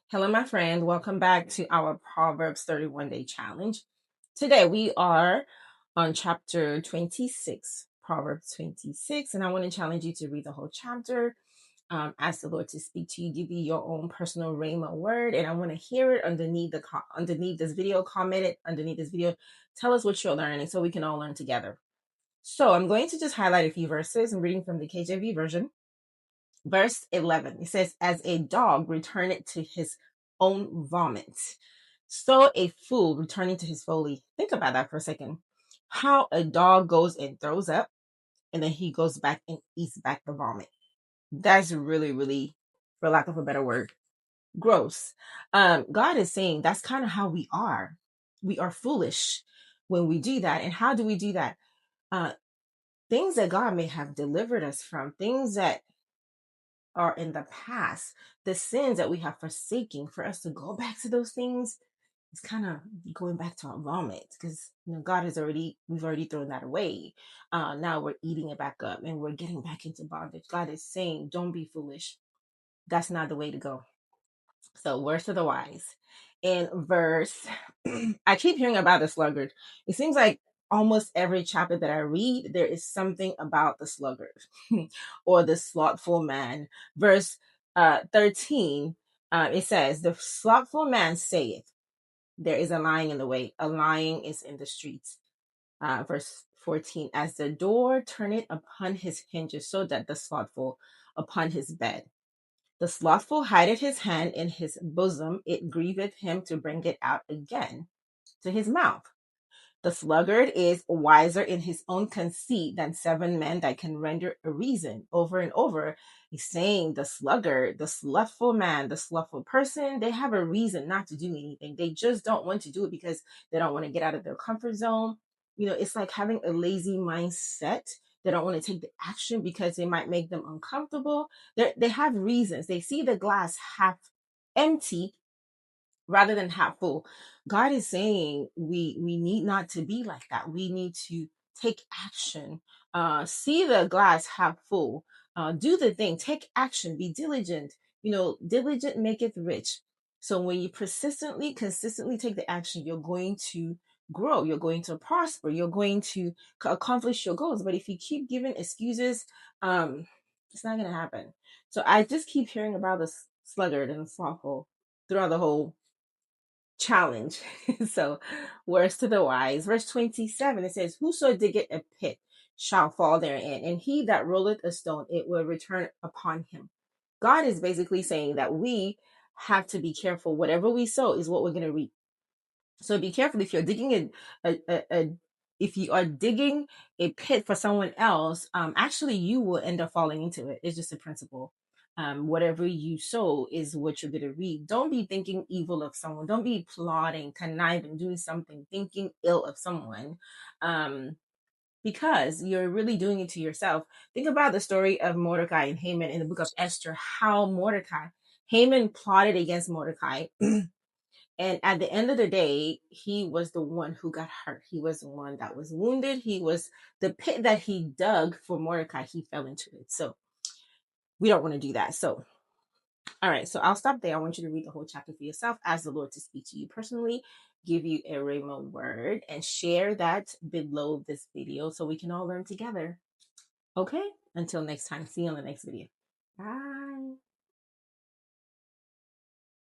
Hello, my friend. Welcome back to our Proverbs 31 day challenge. Today we are on chapter 26, Proverbs 26, and I want to challenge you to read the whole chapter. Ask the Lord to speak to you, give you your own personal rhema word, and I want to hear it underneath this video. Comment it underneath this video. Tell us what you're learning so we can all learn together. So I'm going to just highlight a few verses. I'm reading from the KJV version. Verse 11, it says, as a dog returneth to his own vomit, so a fool returning to his folly. Think about that for a second. How a dog goes and throws up, and then he goes back and eats back the vomit. That's really, really, for lack of a better word, gross. God is saying that's kind of how we are. We are foolish when we do that. And how do we do that? Uh, Things that God may have delivered us from, things that are in the past, the sins that we have forsaken, for us to go back to those things, it's kind of going back to our vomit because we've already thrown that away. Now we're eating it back up and we're getting back into bondage. God is saying, don't be foolish. That's not the way to go. So, words to the wise. In verse, I keep hearing about the sluggard. It seems like almost every chapter that I read, there is something about the sluggard or the slothful man. Verse 13, it says, the slothful man saith, there is a lying in the way, a lying is in the streets. Verse 14, as the door turneth upon his hinges, so that the slothful upon his bed. The slothful hideth his hand in his bosom, it grieveth him to bring it out again to his mouth. The sluggard is wiser in his own conceit than 7 men that can render a reason. Over and over, he's saying the sluggard, the slothful man, the slothful person, they have a reason not to do anything. They just don't want to do it because they don't want to get out of their comfort zone. It's like having a lazy mindset. They don't want to take the action because it might make them uncomfortable. They have reasons. They see the glass half empty rather than half full. God is saying we need not to be like that. We need to take action. See the glass half full. Do the thing. Take action. Be diligent. Diligent maketh rich. So when you consistently take the action, you're going to grow. You're going to prosper. You're going to accomplish your goals. But if you keep giving excuses, it's not going to happen. So I just keep hearing about the sluggard and the slothful throughout the whole challenge. So, words to the wise. Verse 27, it says, whoso diggeth a pit shall fall therein, and he that rolleth a stone, it will return upon him. God is basically saying that we have to be careful. Whatever we sow is what we're going to reap. So be careful if you're digging if you are digging a pit for someone else, actually you will end up falling into it. It's just a principle. Whatever you sow is what you're going to reap. Don't be thinking evil of someone. Don't be plotting, conniving, doing something, thinking ill of someone, because you're really doing it to yourself. Think about the story of Mordecai and Haman in the book of Esther, how Haman plotted against Mordecai. And at the end of the day, he was the one who got hurt. He was the one that was wounded. He was the pit that he dug for Mordecai. He fell into it. So we don't want to do that. So, all right. So I'll stop there. I want you to read the whole chapter for yourself. Ask the Lord to speak to you personally, give you a rhema word, and share that below this video so we can all learn together. Okay. Until next time. See you on the next video. Bye.